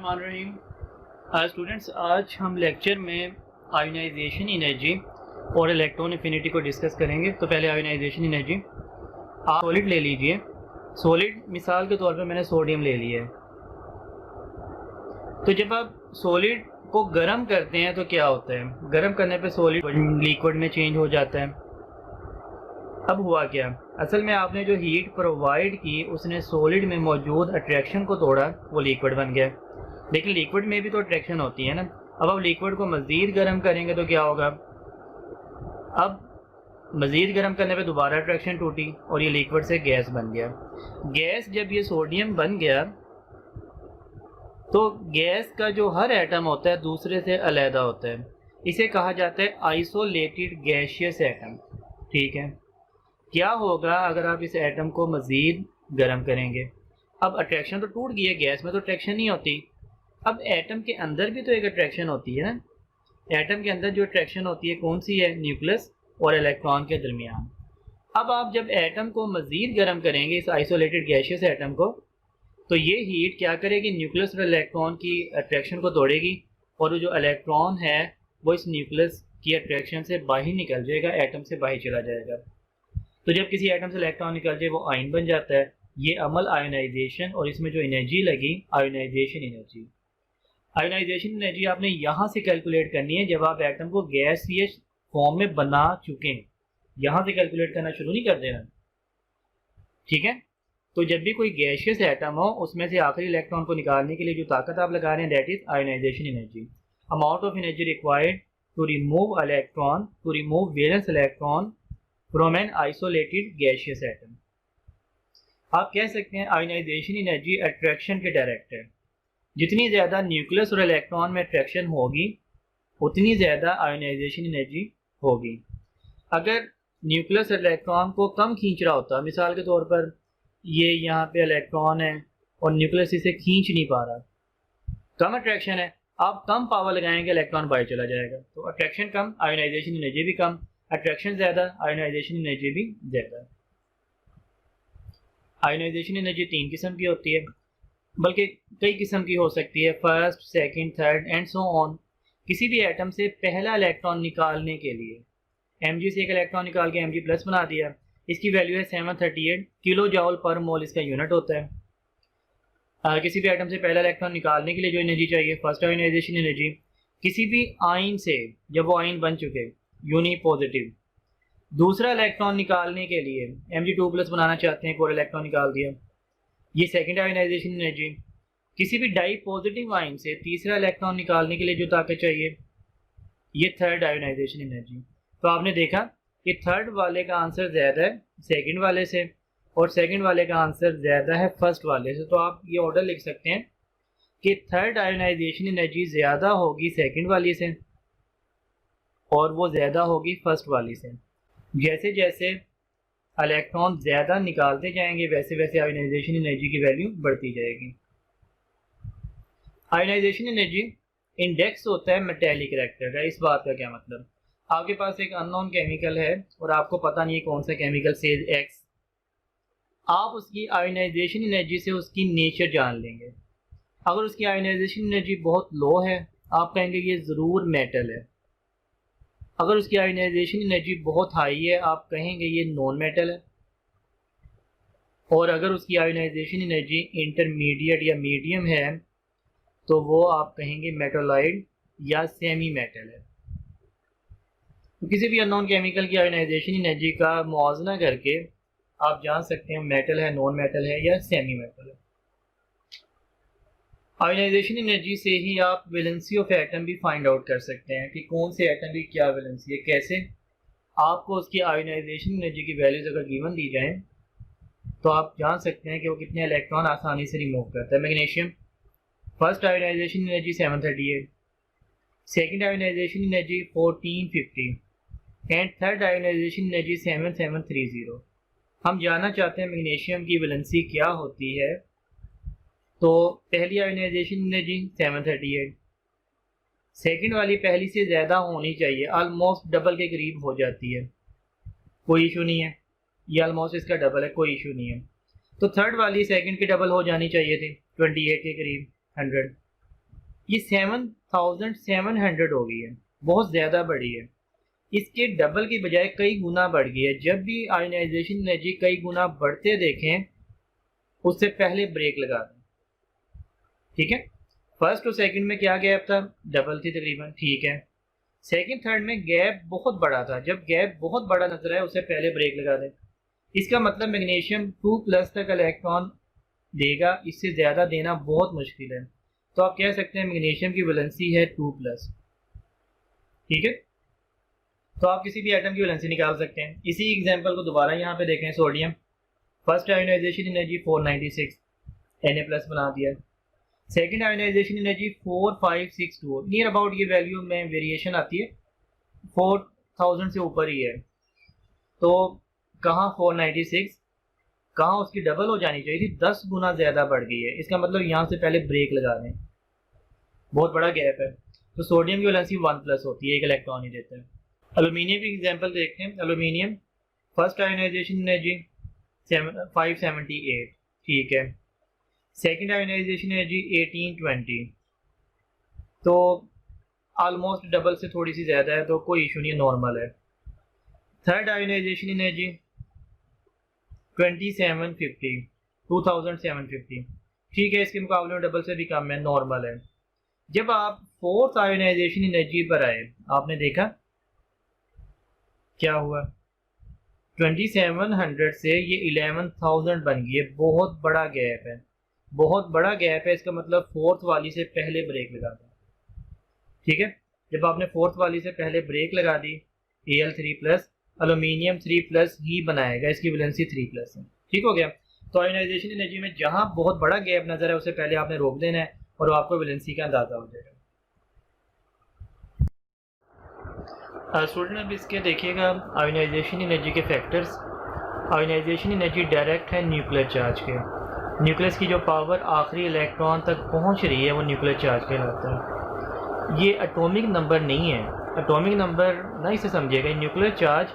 बिस्मिल्लाहिर्रहमानिर्रहीम। स्टूडेंट्स, आज हम लेक्चर में आयोनाइजेशन एनर्जी और इलेक्ट्रॉन एफिनिटी को डिस्कस करेंगे। तो पहले आयोनाइजेशन एनर्जी, आप सॉलिड ले लीजिए। सॉलिड मिसाल के तौर पे मैंने सोडियम ले लिया है। तो जब आप सॉलिड को गर्म करते हैं तो क्या होता है, गर्म करने पे सॉलिड लिक्विड में चेंज हो जाता है। अब हुआ क्या, असल में आपने जो हीट प्रोवाइड की उसने सॉलिड में मौजूद अट्रैक्शन को तोड़ा, वो लिक्विड बन गया। लेकिन लिक्विड में भी तो अट्रैक्शन होती है ना। अब आप लिक्विड को मज़ीद गर्म करेंगे तो क्या होगा, अब मज़ीद गर्म करने पे दोबारा अट्रैक्शन टूटी और ये लिक्विड से गैस बन गया। गैस जब ये सोडियम बन गया तो गैस का जो हर एटम होता है दूसरे से अलहदा होता है। इसे कहा जाता है आइसोलेटेड गैशियस एटम। ठीक है, क्या होगा अगर आप इस एटम को मज़ीद गर्म करेंगे। अब अट्रैक्शन तो टूट गई है, गैस में तो अट्रैक्शन नहीं होती। अब एटम के अंदर भी तो एक अट्रैक्शन होती है ना। एटम के अंदर जो अट्रैक्शन होती है कौन सी है, न्यूक्लियस और इलेक्ट्रॉन के दरमियान। अब आप जब एटम को मज़ीद गर्म करेंगे, इस आइसोलेटेड गैशियस एटम को, तो ये हीट क्या करेगी, न्यूक्लियस और इलेक्ट्रॉन की अट्रैक्शन को तोड़ेगी और जो इलेक्ट्रॉन है वो इस न्यूक्लियस की अट्रैक्शन से बाहर निकल जाएगा, एटम से बाहर चला जाएगा। तो जब किसी एटम से इलेक्ट्रॉन निकल जाए वो आयन बन जाता है। ये अमल आयोनाइजेशन, और इसमें जो एनर्जी लगी आयोनाइजेशन एनर्जी। आयोनाइजेशन एनर्जी आपने यहाँ से कैलकुलेट करनी है जब आप एटम को गैसियस फॉर्म में बना चुके हैं। यहाँ से कैलकुलेट करना शुरू नहीं कर देना, ठीक है। तो जब भी कोई गैसियस एटम हो उसमें से आखिरी इलेक्ट्रॉन को निकालने के लिए जो ताकत आप लगा रहे हैं, that is ionisation energy. Amount of energy required to remove electron, to remove valence electron from an isolated gaseous atom. आप कह सकते हैं आयोनाइजेशन एनर्जी अट्रैक्शन के डायरेक्ट है। जितनी ज़्यादा न्यूक्लियस और इलेक्ट्रॉन में अट्रैक्शन होगी उतनी ज़्यादा आयोनाइजेशन एनर्जी होगी। अगर न्यूक्लियस इलेक्ट्रॉन को कम खींच रहा होता, मिसाल के तौर पर ये यहाँ पे इलेक्ट्रॉन है और न्यूक्लियस इसे खींच नहीं पा रहा, कम अट्रैक्शन है, आप कम पावर लगाएंगे इलेक्ट्रॉन बाहर चला जाएगा। तो अट्रैक्शन कम, आयोनाइजेशन एनर्जी भी कम। अट्रैक्शन ज़्यादा, आयोनाइजेशन एनर्जी भी ज़्यादा। आयोनाइजेशन एनर्जी 3 किस्म की होती है, बल्कि कई किस्म की हो सकती है, first, second, third and so on. किसी भी एटम से पहला इलेक्ट्रॉन निकालने के लिए Mg से एक इलेक्ट्रॉन निकाल के Mg प्लस बना दिया, इसकी वैल्यू है 738 किलो जॉल पर मोल, इसका यूनिट होता है। किसी भी एटम से पहला इलेक्ट्रॉन निकालने के लिए जो एनर्जी चाहिए, फर्स्ट आयोनाइजेशन एनर्जी। किसी भी आयन से जब वो आयन बन चुके यूनी पॉजिटिव, दूसरा इलेक्ट्रॉन निकालने के लिए Mg2 प्लस बनाना चाहते हैं, एक और इलेक्ट्रॉन निकाल दिया, ये सेकंड आयोनाइजेशन एनर्जी। किसी भी डाई पॉजिटिव आयन से तीसरा इलेक्ट्रॉन निकालने के लिए जो ताकत चाहिए, ये थर्ड आयोनाइजेशन एनर्जी। तो आपने देखा कि थर्ड वाले का आंसर ज़्यादा है सेकंड वाले से और सेकंड वाले का आंसर ज़्यादा है फर्स्ट वाले से। तो आप ये ऑर्डर लिख सकते हैं कि थर्ड आयोनाइजेशन एनर्जी ज़्यादा होगी सेकंड वाली से और वो ज़्यादा होगी फर्स्ट वाली से। जैसे जैसे इलेक्ट्रॉन ज़्यादा निकालते जाएंगे वैसे वैसे आयोनाइजेशन एनर्जी की वैल्यू बढ़ती जाएगी। आयोनाइजेशन एनर्जी इंडेक्स होता है मेटेलिक कैरेक्टर का। इस बात का क्या मतलब, आपके पास एक अननोन केमिकल है और आपको पता नहीं है कौन सा केमिकल, सेज एक्स। आप उसकी आयोनाइजेशन एनर्जी से उसकी नेचर जान लेंगे। अगर उसकी आयोनाइजेशन एनर्जी बहुत लो है आप कहेंगे ये ज़रूर मेटल है। अगर उसकी आयोनाइजेशन एनर्जी बहुत हाई है आप कहेंगे ये नॉन मेटल है। और अगर उसकी आयोनाइजेशन एनर्जी इंटरमीडिएट या मीडियम है तो वो आप कहेंगे मेटोलाइड या सेमी मेटल है। तो किसी भी अननोन केमिकल की आयोनाइजेशन एनर्जी का मुआवजा करके आप जान सकते हैं मेटल है, नॉन मेटल है या सेमी मेटल है। आयोनाइजेशन एनर्जी से ही आप वैलेंसी ऑफ एटम भी फाइंड आउट कर सकते हैं कि कौन से एटम की क्या वैलेंसी है। कैसे, आपको उसकी आयोनाइजेशन एनर्जी की वैल्यूज अगर गिवन दी जाए तो आप जान सकते हैं कि वो कितने इलेक्ट्रॉन आसानी से रिमूव करता है। Magnesium, first ionisation energy 738, second ionisation energy 1450 and third ionisation energy 7730। हम जानना चाहते हैं मैग्नीशियम की वैलेंसी क्या होती है। तो पहली आयोनाइजेशन एनर्जी 738, सेकंड वाली पहली से ज़्यादा होनी चाहिए, ऑलमोस्ट डबल के करीब हो जाती है, कोई इशू नहीं है। ये ऑलमोस्ट इसका डबल है, कोई इशू नहीं है। तो थर्ड वाली सेकंड के डबल हो जानी चाहिए थी, 28 के करीब, 100। ये 7700 हो गई है, बहुत ज़्यादा बढ़ी है। इसके डबल की बजाय कई गुना बढ़ गई है। जब भी आयोनाइजेशन एनर्जी कई गुना बढ़ते देखें, उससे पहले ब्रेक लगा दें। ठीक है, फर्स्ट और सेकंड में क्या गैप था, डबल थी तकरीबन, ठीक है। सेकंड थर्ड में गैप बहुत बड़ा था, जब गैप बहुत बड़ा नजर आए उससे पहले ब्रेक लगा दें। इसका मतलब मैग्नीशियम 2+ तक इलेक्ट्रॉन देगा, इससे ज़्यादा देना बहुत मुश्किल है। तो आप कह सकते हैं मैग्नीशियम की वैलेंसी है 2+। ठीक है, तो आप किसी भी एटम की वैलेंसी निकाल सकते हैं। इसी एग्जांपल को दोबारा यहाँ पे देखें, sodium first ionisation energy 496, Na+ बना दिया। Second ionisation energy 4562, near about ये वैल्यू में वेरिएशन आती है, 4000 से ऊपर ही है। तो कहाँ 496, कहाँ उसकी डबल हो जानी चाहिए थी, 10 गुना ज़्यादा बढ़ गई है। इसका मतलब यहाँ से पहले ब्रेक लगा दें, बहुत बड़ा गैप है। तो सोडियम की वैलेंसी 1+ होती है, एक इलेक्ट्रॉन ही देता है। एल्यूमिनियम की एग्जांपल देखते हैं। एल्यूमिनियम फर्स्ट आयोनाइजेशन एनर्जी 578, ठीक है। सेकंड आयोनाइजेशन एनर्जी 1820, तो ऑलमोस्ट डबल से थोड़ी सी ज़्यादा है, तो कोई इशू नहीं, नॉर्मल है। थर्ड आयोनाइजेशन एनर्जी 2750, ठीक है, इसके मुकाबले में डबल से भी कम है, नॉर्मल है। जब आप फोर्थ आयोनाइजेशन एनर्जी पर आए, आपने देखा क्या हुआ, 2700 से ये 11000 बन गई है, बहुत बड़ा गैप है, बहुत बड़ा गैप है। इसका मतलब फोर्थ वाली से पहले ब्रेक लगा दें। ठीक है, जब आपने फोर्थ वाली से पहले ब्रेक लगा दी, Al3+, एल्यूमिनियम 3+ ही बनाएगा, इसकी वैलेंसी 3+ है। ठीक हो गया। तो आयोनाइजेशन एनर्जी में जहां बहुत बड़ा गैप नजर है, उससे पहले आपने रोक देना है और आपको वैलेंसी का अंदाजा हो जाएगा। स्टूडेंट अब इसके देखिएगा आयोनाइजेशन एनर्जी के फैक्टर्स। आयोनाइजेशन एनर्जी डायरेक्ट है न्यूक्लियर चार्ज के। न्यूक्लियस की जो पावर आखिरी इलेक्ट्रॉन तक पहुंच रही है, वो न्यूक्लियर चार्ज कहलाता है। ये एटॉमिक नंबर नहीं है, एटॉमिक नंबर ना इसे समझिएगा। न्यूक्लियर चार्ज,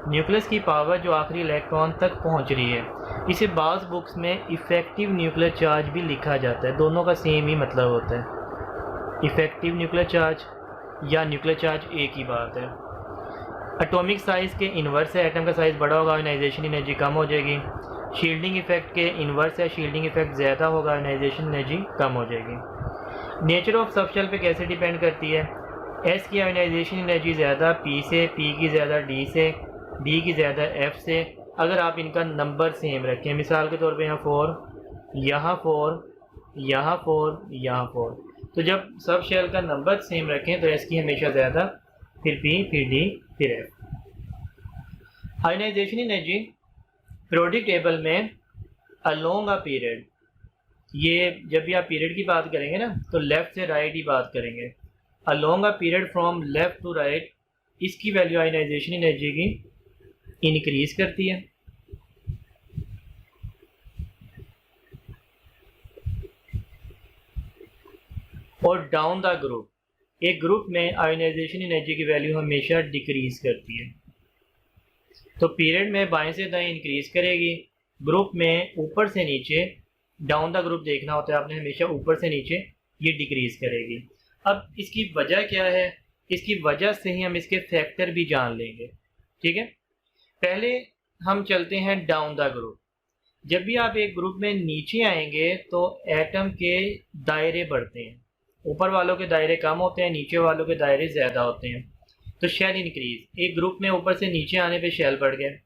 न्यूक्लियस की पावर जो आखिरी इलेक्ट्रॉन तक पहुंच रही है। इसे बाज़ बुक्स में इफ़ेक्टिव न्यूक्लियर चार्ज भी लिखा जाता है, दोनों का सेम ही मतलब होता है, इफ़ेक्टिव न्यूक्लियर चार्ज या न्यूक्लियर चार्ज एक ही बात है। एटॉमिक साइज़ के इन्वर्स है, एटम का साइज़ बड़ा होगा, आयोनाइजेशन एनर्जी कम हो जाएगी। शील्डिंग इफेक्ट के इन्वर्स है, शील्डिंग इफेक्ट ज़्यादा होगा, आयोनाइजेशन एनर्जी कम हो जाएगी। नेचर ऑफ सबशेल पे कैसे डिपेंड करती है, एस की आयोनाइजेशन एनर्जी ज़्यादा पी से, पी की ज़्यादा डी से, डी की ज़्यादा एफ से, अगर आप इनका नंबर सेम रखें। मिसाल के तौर पे यहाँ 4, यहाँ 4, यहाँ 4, यहाँ 4, तो जब सब शेल का नंबर सेम रखें तो एस की हमेशा ज़्यादा, फिर पी, फिर डी, फिर F. Ionisation energy periodic table में अलोंग अ पीरियड, ये जब भी आप पीरियड की बात करेंगे ना, तो लेफ़्ट से राइट ही बात करेंगे। Along a period from left to right, इसकी वैल्यू आयोनाइजेशन एनर्जी की इंक्रीज़ करती है। और डाउन द ग्रुप, एक ग्रुप में आयोनाइजेशन एनर्जी की वैल्यू हमेशा डिक्रीज़ करती है। तो पीरियड में बाएं से दाएं इंक्रीज़ करेगी, ग्रुप में ऊपर से नीचे, डाउन द ग्रुप देखना होता है आपने हमेशा, ऊपर से नीचे ये डिक्रीज़ करेगी। अब इसकी वजह क्या है, इसकी वजह से ही हम इसके फैक्टर भी जान लेंगे। ठीक है, पहले हम चलते हैं डाउन द ग्रुप। जब भी आप एक ग्रुप में नीचे आएंगे तो एटम के दायरे बढ़ते हैं, ऊपर वालों के दायरे कम होते हैं, नीचे वालों के दायरे ज़्यादा होते हैं। तो शेल इंक्रीज, एक ग्रुप में ऊपर से नीचे आने पे शेल बढ़ गए।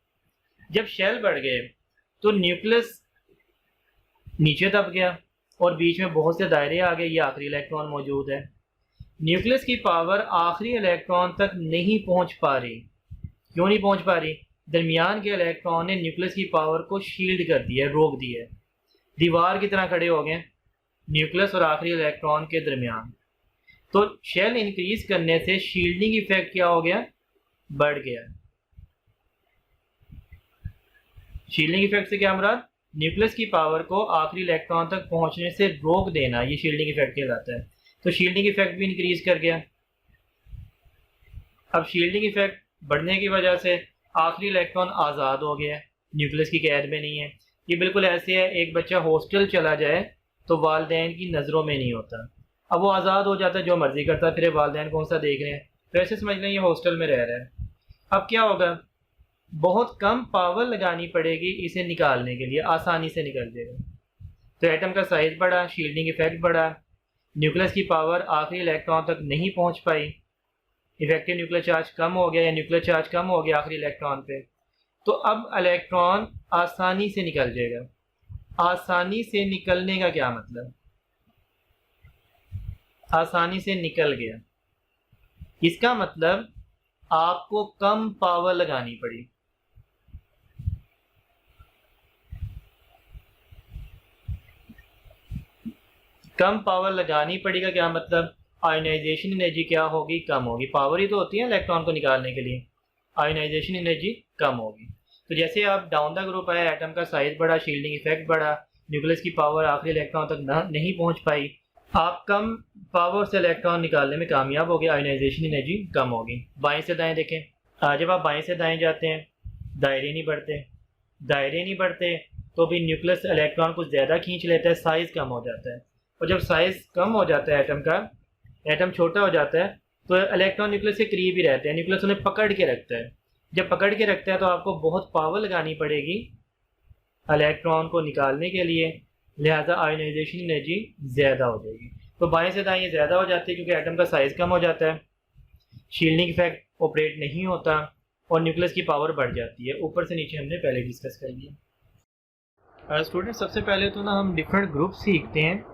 जब शेल बढ़ गए तो न्यूक्लियस नीचे दब गया और बीच में बहुत से दायरे आ गए, ये आखिरी इलेक्ट्रॉन मौजूद है। न्यूक्लियस की पावर आखिरी इलेक्ट्रॉन तक नहीं पहुंच पा रही। क्यों नहीं पहुंच पा रही, दरमियान के इलेक्ट्रॉन ने न्यूक्लियस की पावर को शील्ड कर दिया, रोक दिया, दीवार की तरह खड़े हो गए न्यूक्लियस और आखिरी इलेक्ट्रॉन के दरमियान। तो शेल इंक्रीज करने से शील्डिंग इफेक्ट क्या हो गया, बढ़ गया। शील्डिंग इफेक्ट से क्या मुराद, न्यूक्लियस की पावर को आखिरी इलेक्ट्रॉन तक पहुंचने से रोक देना, ये शील्डिंग इफेक्ट कहलाता है। तो शील्डिंग इफेक्ट भी इंक्रीज कर गया। अब शील्डिंग इफेक्ट बढ़ने की वजह से आखिरी इलेक्ट्रॉन आज़ाद हो गया, न्यूक्लियस की कैद में नहीं है। ये बिल्कुल ऐसे है, एक बच्चा हॉस्टल चला जाए तो वालिदैन की नज़रों में नहीं होता, अब वो आज़ाद हो जाता है, जो मर्ज़ी करता है, फिर वालिदैन कौन सा देख रहे हैं, तो ऐसे समझ लें ये हॉस्टल में रह रहा है। अब क्या होगा, बहुत कम पावर लगानी पड़ेगी इसे निकालने के लिए, आसानी से निकल जाएगा। तो एटम का साइज़ बढ़ा, शील्डिंग इफेक्ट बढ़ा, न्यूक्लियस की पावर आखिरी इलेक्ट्रॉन तक नहीं पहुंच पाई, इफेक्टिव न्यूक्लियर चार्ज कम हो गया या न्यूक्लियर चार्ज कम हो गया आखिरी इलेक्ट्रॉन पे। तो अब इलेक्ट्रॉन आसानी से निकल जाएगा। आसानी से निकलने का क्या मतलब, आसानी से निकल गया, इसका मतलब आपको कम पावर लगानी पड़ी। कम पावर लगानी पड़ी का क्या मतलब, आयोनाइजेशन एनर्जी क्या होगी, कम होगी। पावर ही तो होती है इलेक्ट्रॉन को निकालने के लिए, आयोनाइजेशन एनर्जी कम होगी। तो जैसे आप डाउन द ग्रुप आया, एटम का साइज बढ़ा, शील्डिंग इफेक्ट बढ़ा, न्यूक्लियस की पावर आखिरी इलेक्ट्रॉन तक नहीं पहुंच पाई, आप कम पावर से इलेक्ट्रॉन निकालने में कामयाब हो गए, आयोनाइजेशन एनर्जी कम होगी। बाएं से दाएं देखें, जब आप बाएं से दाएं जाते हैं दायरे नहीं बढ़ते, दायरे नहीं बढ़ते तो भी न्यूक्लियस इलेक्ट्रॉन कुछ ज़्यादा खींच लेता है, साइज़ कम हो जाता है। और जब साइज़ कम हो जाता है एटम का, एटम छोटा हो जाता है, तो इलेक्ट्रॉन न्यूक्लियस के करीब ही रहते हैं, न्यूक्लियस उन्हें पकड़ के रखता है। जब पकड़ के रखता है तो आपको बहुत पावर लगानी पड़ेगी इलेक्ट्रॉन को निकालने के लिए, लिहाजा आयोनाइजेशन एनर्जी ज़्यादा हो जाएगी। तो बाएं से दाएं ये ज़्यादा हो जाती है क्योंकि एटम का साइज़ कम हो जाता है, शील्डिंग इफेक्ट ऑपरेट नहीं होता और न्यूक्लियस की पावर बढ़ जाती है। ऊपर से नीचे हमने पहले डिस्कस कर लिया। स्टूडेंट, सबसे पहले तो ना हम डिफरेंट ग्रुप सीखते हैं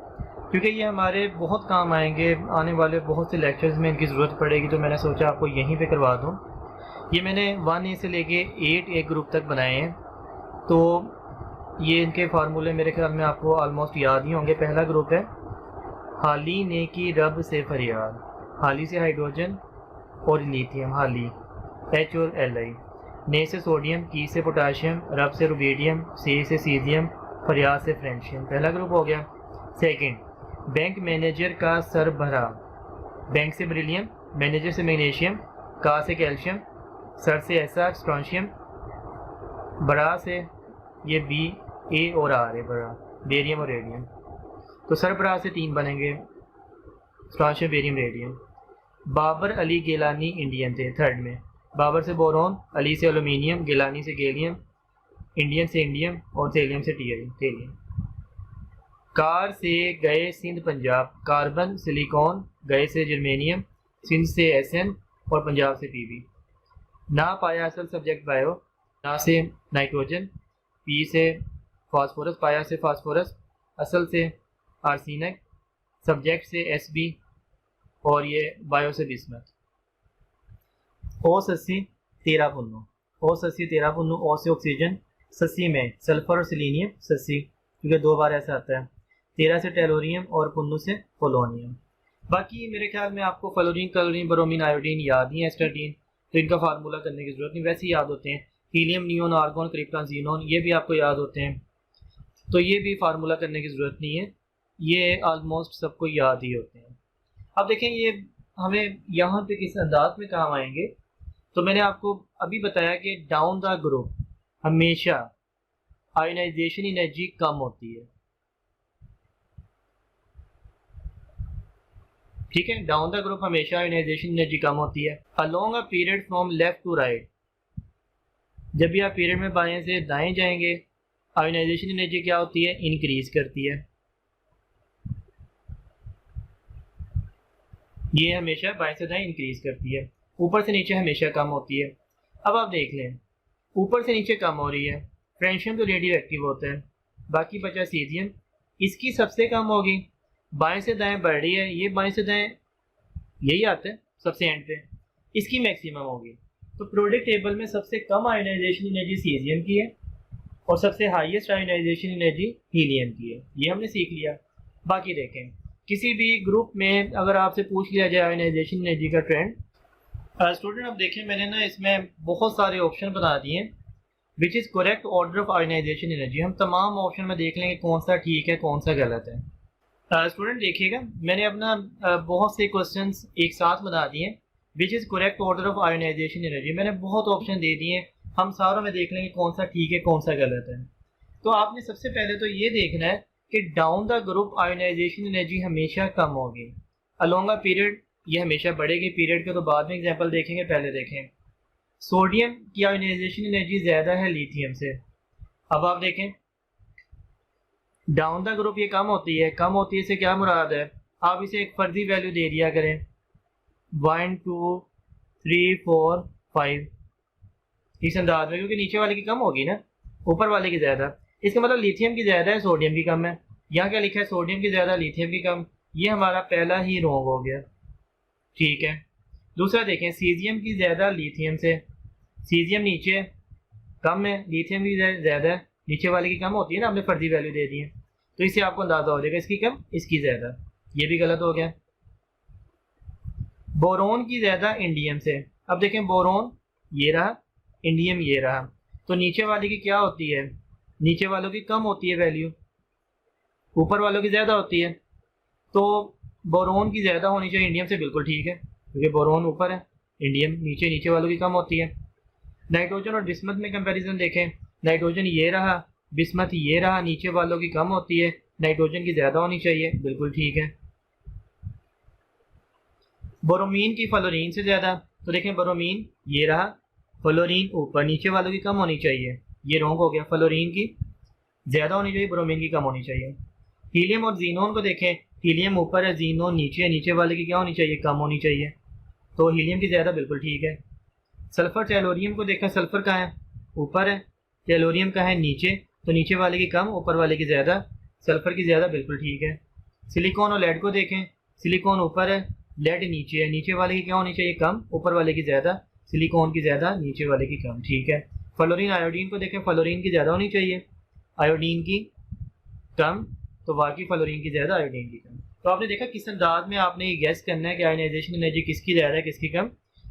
क्योंकि ये हमारे बहुत काम आएंगे, आने वाले बहुत से लेक्चर्स में इनकी ज़रूरत पड़ेगी, तो मैंने सोचा आपको यहीं पे करवा दूँ। ये मैंने 1A से लेके 8A ग्रुप तक बनाए हैं, तो ये इनके फार्मूले मेरे ख्याल में आपको ऑलमोस्ट याद ही होंगे। पहला ग्रुप है हाली ने की रब से फरियाद, हाली से हाइड्रोजन और लिथियम, हाली H और Li, ने से सोडियम, की से पोटाशियम, रब से रुबीडियम, सी से सीजियम, फरियाद से फ्रेंशियम। पहला ग्रुप हो गया। सेकंड, बैंक मैनेजर का सर भरा, बैंक से बेरिलियम, मैनेजर से मैग्नीशियम, का से कैल्शियम, सर से ऐसा स्ट्रॉन्शियम, बड़ा से ये बी ए और आर है बड़ा, बेरियम और रेडियम। तो सर बड़ा से 3 बनेंगे, strontium, barium, radium. Babar Ali Gilani Indian थे थर्ड में, बाबर से बोरॉन, अली से एलुमिनियम, गिलानी से गैलियम, इंडियन से इंडियम और थेलियम से टेलियम। कार से गए सिंध पंजाब, कार्बन, सिलिकॉन, गए से जर्मेनियम, सिंध से SN और पंजाब से PB। ना पाया असल सब्जेक्ट बायो, ना से नाइट्रोजन, पी से फास्फोरस, पाया से फास्फोरस, असल से आर्सेनिक, सब्जेक्ट से SB और ये बायो से बिस्मथ। ओ सस्सी 13 पुन्नू, ओ सस्सी 13 पुन्नू, ओ से ऑक्सीजन, सस्सी में सल्फर और सिलीनियम, सस्सी क्योंकि 2 बार ऐसा आता है, 13 से टेलोरियम और पुन्नू से पोलोनियम। बाकी मेरे ख्याल में आपको फ्लोरीन, क्लोरीन, ब्रोमीन, आयोडीन याद ही है, एस्टर्डीन, तो इनका फार्मूला करने की ज़रूरत नहीं, वैसे ही याद होते हैं। Helium, neon, argon, krypton, xenon, ये भी आपको याद होते हैं, तो ये भी फार्मूला करने की ज़रूरत नहीं है, ये ऑलमोस्ट सबको याद ही होते हैं। अब देखें ये हमें यहाँ पे किस अंदाज में काम आएंगे, तो मैंने आपको अभी बताया कि डाउन द ग्रुप हमेशा आयोनाइजेशन एनर्जी कम होती है, ठीक है। डाउन द ग्रुप हमेशा आयोनाइजेशन एनर्जी कम होती है। Along a period from left to right, जब भी आप पीरियड में बाएं से दाएं जाएंगे आयोनाइजेशन एनर्जी क्या होती है, इंक्रीज करती है। ये हमेशा बाएं से दाएं इंक्रीज करती है, ऊपर से नीचे हमेशा कम होती है। अब आप देख लें, ऊपर से नीचे कम हो रही है, फ्रेंशियम तो रेडियो एक्टिव होता है, बाकी बचा सीजियम, इसकी सबसे कम होगी, बाएं से दाएं बढ़ रही है, ये बाएं से दाएं यही आता है सबसे एंड पे, इसकी मैक्सिमम होगी। तो प्रोडक्ट टेबल में सबसे कम आयोनाइजेशन एनर्जी सीजियम की है और सबसे हाईएस्ट आयोनाइजेशन एनर्जी हीलियम की है, ये हमने सीख लिया। बाकी देखें, किसी भी ग्रुप में अगर आपसे पूछ लिया जाए आयोनाइजेशन एनर्जी का ट्रेंड, स्टूडेंट अब देखें मैंने ना इसमें बहुत सारे ऑप्शन बना दिए हैं, which is correct order of ionisation energy. हम तमाम ऑप्शन में देख लेंगे कौन सा ठीक है कौन सा गलत है। स्टूडेंट देखिएगा, मैंने अपना बहुत से क्वेश्चंस एक साथ बना दिए हैं, which is correct order of ionisation energy. मैंने बहुत ऑप्शन दे दिए हैं, हम सारों में देख लेंगे कौन सा ठीक है कौन सा गलत है। तो आपने सबसे पहले तो ये देखना है कि down the group ionisation energy हमेशा कम होगी, अलोंग अ पीरियड ये हमेशा बढ़ेगी पीरियड के, तो बाद में एग्जांपल देखेंगे, पहले देखें। सोडियम की आयोनाइजेशन एनर्जी ज़्यादा है लिथियम से। अब आप देखें डाउन द ग्रुप ये कम होती है, कम होती है, इससे क्या मुराद है, आप इसे एक फर्जी वैल्यू दे दिया करें 1 2 3 4 5 इस अंदाज में, क्योंकि नीचे वाले की कम होगी ना, ऊपर वाले की ज़्यादा। इसका मतलब लिथियम की ज़्यादा है, सोडियम की कम है। यहाँ क्या लिखा है, सोडियम की ज़्यादा लिथियम की कम। ये हमारा पहला ही रॉन्ग हो गया, ठीक है। दूसरा देखें, सीजियम की ज़्यादा लिथियम से, सीजियम नीचे कम है, लिथियम की ज़्यादा है, नीचे वाले की कम होती है ना, हमने फर्जी वैल्यू दे दी है, तो इससे आपको अंदाज़ा हो जाएगा इसकी कम इसकी ज़्यादा। ये भी गलत हो गया। बोरोन की ज़्यादा इंडियम से। अब देखें बोरोन ये रहा, इंडियम ये रहा, तो नीचे वाले की क्या होती है, नीचे वालों की कम होती है वैल्यू, ऊपर वालों की ज़्यादा होती है। तो बोरोन की ज़्यादा होनी चाहिए इंडियम से, बिल्कुल ठीक है, क्योंकि बोरोन ऊपर है, इंडियम नीचे, नीचे वालों की कम होती है। नाइट्रोजन और बिस्मथ में कंपैरिजन देखें, नाइट्रोजन ये रहा, बिस्मथ ये रहा, नीचे वालों की कम होती है, नाइट्रोजन की ज़्यादा होनी चाहिए, बिल्कुल ठीक है। बोरोमीन की फ्लोरीन से ज़्यादा, तो देखें बोरोमीन ये रहा, फ्लोरीन ऊपर, नीचे वालों की कम होनी चाहिए, ये रॉन्ग हो गया, फ्लोरीन की ज़्यादा होनी चाहिए, ब्रोमीन की कम होनी चाहिए। हीलियम और जीनोन को देखें, हीलियम ऊपर है, जीनोन नीचे है, नीचे वाले की क्या होनी चाहिए, कम होनी चाहिए, तो हीलियम की ज़्यादा, बिल्कुल ठीक है। सल्फ़र टेलोरियम को देखें, सल्फ़र कहाँ है, ऊपर है, टेलोरियम कहाँ है, नीचे, तो नीचे वाले की कम, ऊपर वाले की ज़्यादा, सल्फ़र की ज़्यादा, बिल्कुल ठीक है। सिलिकॉन और लेड को देखें, सिलिकॉन ऊपर है, लेड नीचे है, नीचे वाले की क्या होनी चाहिए, कम, ऊपर वाले की ज़्यादा, सिलिकॉन की ज़्यादा, नीचे वाले की कम, ठीक है। फ्लोरीन आयोडीन को देखें, फ्लोरीन की ज़्यादा होनी चाहिए, आयोडीन की कम, तो बाकी फ्लोरीन की ज़्यादा, आयोडीन की कम। तो आपने देखा किस अंदाज में आपने ये गैस करना है कि आयोनाइजेशन एनर्जी किसकी ज़्यादा है किसकी कम।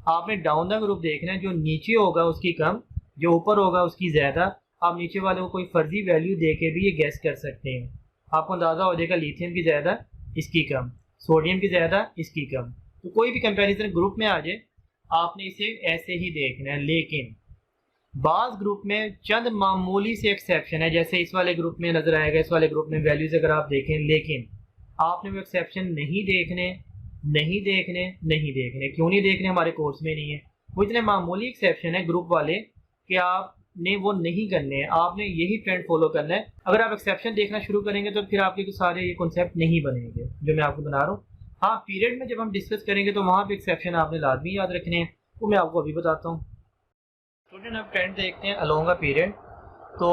आपने डाउन द ग्रुप देखना है, जो नीचे होगा उसकी कम, जो ऊपर होगा उसकी ज़्यादा। आप नीचे वाले को कोई फर्जी वैल्यू दे के भी ये गैस कर सकते हैं, आपको अंदाज़ा हो जाएगा लिथियम की ज़्यादा इसकी कम, सोडियम की ज़्यादा इसकी कम। तो कोई भी कंपैरिजन ग्रुप में आ जाए आपने इसे ऐसे ही देखना है। लेकिन बाज़ ग्रुप में चंद मामूली से एक्सेप्शन है, जैसे इस वाले ग्रुप में नज़र आएगा, इस वाले ग्रुप में वैल्यूज़ अगर आप देखें, लेकिन आपने वो एक्सेप्शन नहीं देखने, नहीं देखने, नहीं देखने। क्यों नहीं देखने, हमारे कोर्स में नहीं है। वो इतने मामूली एक्सेप्शन है ग्रुप वाले कि आपने वो नहीं करने हैं, आपने यही ट्रेंड फॉलो करना है। अगर आप एक्सेप्शन देखना शुरू करेंगे तो फिर आपके तो सारे ये कॉन्सेप्ट नहीं बनेंगे जो मैं आपको बना रहा हूँ। हाँ, पीरियड में जब हम डिस्कस करेंगे तो वहाँ पे एक्सेप्शन आपने लाजमी याद रखने हैं, वो मैं आपको अभी बताता हूँ। स्टूडेंट अब ट्रेंड देखते हैं अलोंग अ पीरियड। तो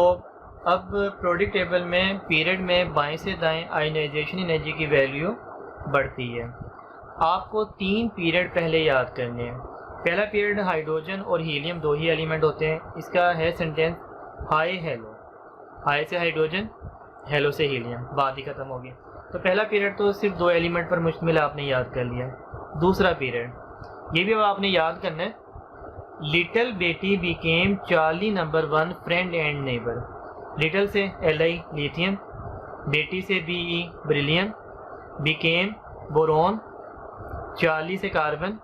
अब प्रोडक्ट टेबल में पीरियड में बाएं से दाएं आयोनाइजेशन एनर्जी की वैल्यू बढ़ती है। आपको 3 पीरियड पहले याद करने हैं। पहला पीरियड हाइड्रोजन और हीलियम 2 ही एलिमेंट होते हैं। इसका है सेंटेंस हाई हेलो, हाई से हाइड्रोजन, हेलो से हीलियम, बात ही ख़त्म हो गई। तो पहला पीरियड तो सिर्फ 2 एलिमेंट पर मुश्तमिल आपने याद कर लिया। दूसरा पीरियड ये भी अब आपने याद करना है, little Betty became Charlie number 1 friend and neighbour. Little से Li लिथियम, बेटी से Be beryllium, became boron, Charlie से कार्बन,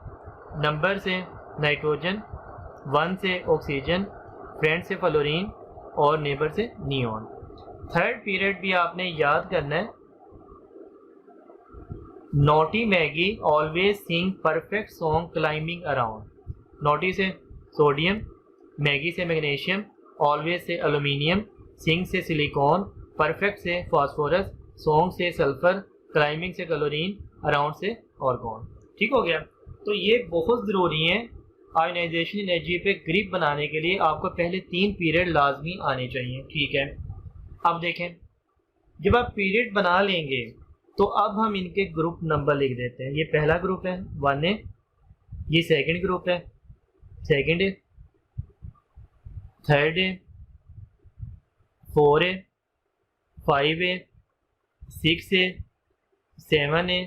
नंबर से नाइट्रोजन, 1 से ऑक्सीजन, फ्रेंड से फ्लोरीन और नेबर से नियॉन। थर्ड पीरियड भी आपने याद करना है, naughty Maggie always sing perfect song climbing around. Naughty से सोडियम, मैगी से मैग्नीशियम, ऑलवेज से एल्यूमिनियम, सिंग से सिलिकॉन, परफेक्ट से फास्फोरस, सॉन्ग से सल्फर, क्लाइंबिंग से क्लोरीन, अराउंड से ऑर्गन। ठीक हो गया। तो ये बहुत ज़रूरी है आयोनाइजेशन एनर्जी पे ग्रिप बनाने के लिए। आपको पहले 3 पीरियड लाजमी आने चाहिए, ठीक है। अब देखें, जब आप पीरियड बना लेंगे तो अब हम इनके ग्रुप नंबर लिख देते हैं। ये पहला ग्रुप है 1A, ये सेकंड ग्रुप है सेकंड है, थर्ड है 4A, 5A, 6A, 7A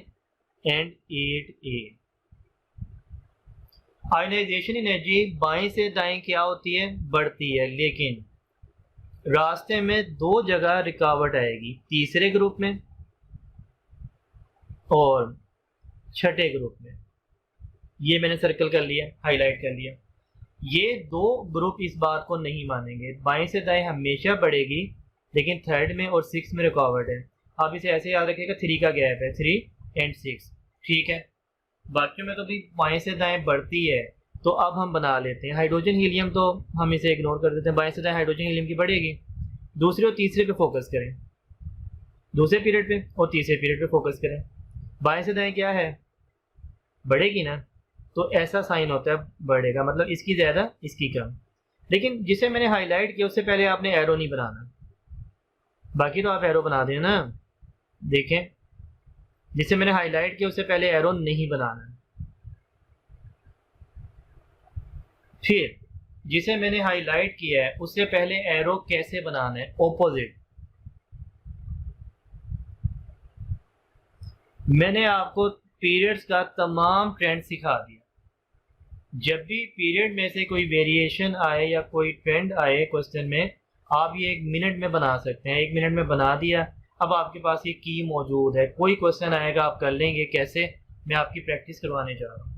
and 8A। Ionisation energy बाएं से दाएं क्या होती है, बढ़ती है, लेकिन रास्ते में 2 जगह रुकावट आएगी, तीसरे ग्रुप में और छठे ग्रुप में। ये मैंने सर्कल कर लिया, हाईलाइट कर लिया। ये 2 ग्रुप इस बात को नहीं मानेंगे, बाएं से दाएं हमेशा बढ़ेगी, लेकिन थर्ड में और 6 में रुकावट है। आप इसे ऐसे याद रखिएगा, 3 का गैप है, 3 एंड 6, ठीक है। बाकी में तो भी बाएं से दाएं बढ़ती है, तो अब हम बना लेते हैं हाइड्रोजन हीलियम, तो हम इसे इग्नोर कर देते हैं। बाएं से दाएं हाइड्रोजन हीलियम की बढ़ेगी। दूसरे और तीसरे पे फोकस करें, दूसरे पीरियड पे और तीसरे पीरियड पे फोकस करें। बाएं से दाएं क्या है, बढ़ेगी ना, तो ऐसा साइन होता है बढ़ेगा, मतलब इसकी ज़्यादा इसकी कम। लेकिन जिसे मैंने हाईलाइट किया उससे पहले आपने एरो नहीं बनाना, बाकी तो आप एरो बना दें ना। देखें, जिसे मैंने हाईलाइट किया उससे पहले एरो नहीं बनाना। फिर जिसे मैंने हाईलाइट किया है उससे पहले एरो कैसे बनाना है, ऑपोजिट। मैंने आपको पीरियड्स का तमाम ट्रेंड सिखा दिया। जब भी पीरियड में से कोई वेरिएशन आए या कोई ट्रेंड आए क्वेश्चन में, आप ये 1 मिनट में बना सकते हैं। 1 मिनट में बना दिया, अब आपके पास ये की मौजूद है। कोई क्वेश्चन आएगा आप कर लेंगे। कैसे, मैं आपकी प्रैक्टिस करवाने जा रहा हूँ।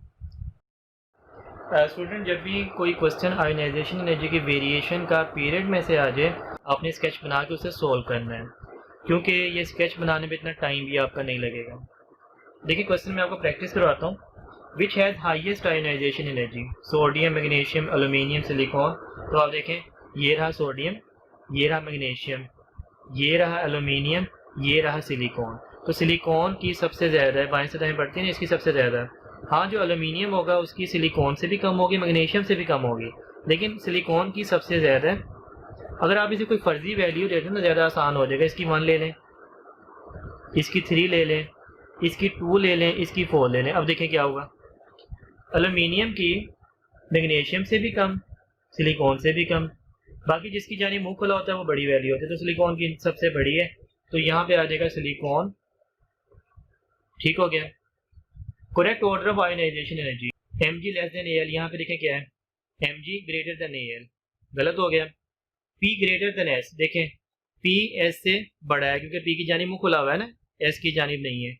स्टूडेंट, जब भी कोई क्वेश्चन आयोनाइजेशन एनर्जी की वेरिएशन का पीरियड में से आ जाए, आपने स्केच बना के उसे सोल्व करना है, क्योंकि ये स्केच बनाने में इतना टाइम भी आपका नहीं लगेगा। देखिए क्वेश्चन में आपको प्रैक्टिस करवाता हूँ। Which has highest ionisation energy, sodium, magnesium, aluminium, silicon. तो आप देखें, ये रहा सोडियम, ये रहा मैग्नीशियम, ये रहा एल्यूमिनियम, ये रहा सिलिकॉन। तो सिलिकॉन की सबसे ज़्यादा है, बाएं से दाएं बढ़ती है ना, इसकी सबसे ज़्यादा है। हाँ, जो एल्यूमिनियम होगा उसकी सिलिकॉन से भी कम होगी, मैग्नीशियम से भी कम होगी, लेकिन सिलिकॉन की सबसे ज़्यादा है। अगर आप इसे कोई फर्जी वैल्यू दे दें ना, ज़्यादा आसान हो जाएगा। इसकी 1 ले लें, इसकी 3 ले लें, इसकी 2 ले लें, इसकी 4 ले लें। अब देखें क्या होगा। एल्यूमिनियम की मैग्नीशियम से भी कम, सिलिकॉन से भी कम। बाकी जिसकी जानी मुंह खुला होता है वो बड़ी वैल्यू होती है, तो सिलिकॉन की सबसे बड़ी है, तो यहाँ पे आ जाएगा सिलिकॉन। ठीक हो गया। Correct order of ionisation energy, Mg less than Al। यहाँ पे देखें क्या है, Mg ग्रेटर देन Al, गलत हो गया। P ग्रेटर देन S, देखें P S से बड़ा है, क्योंकि P की जानी मुंह खुला हुआ है ना, S की जानिब नहीं है।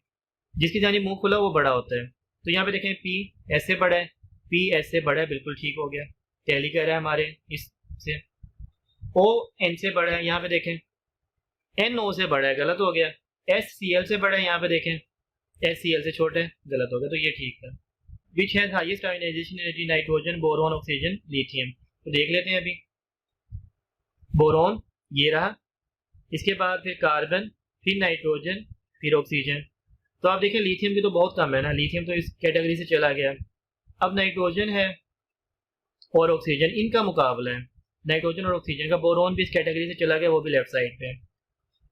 जिसकी जानिब मुंह खुला वो बड़ा होता है। तो यहाँ पे देखें P S से बड़ा है, P S से बड़ा है, बिल्कुल ठीक हो गया। टैली कर रहा है हमारे इससे। O N से बड़ा है, यहाँ पे देखें N O से बड़ा है, गलत हो गया। S Cl से बड़ा है, यहाँ पे देखें S Cl से छोटा है, गलत हो गया। तो ये ठीक है। Which has highest ionisation energy, nitrogen, boron, oxygen, lithium. तो देख लेते हैं अभी। बोरोन ये रहा, इसके बाद फिर कार्बन, फिर नाइट्रोजन, फिर ऑक्सीजन। तो आप देखें लिथियम की तो बहुत कम है ना, लिथियम तो इस कैटेगरी से चला गया। अब नाइट्रोजन है और ऑक्सीजन, इनका मुकाबला है नाइट्रोजन और ऑक्सीजन का। बोरोन भी इस कैटेगरी से चला गया, वो भी लेफ्ट साइड पे।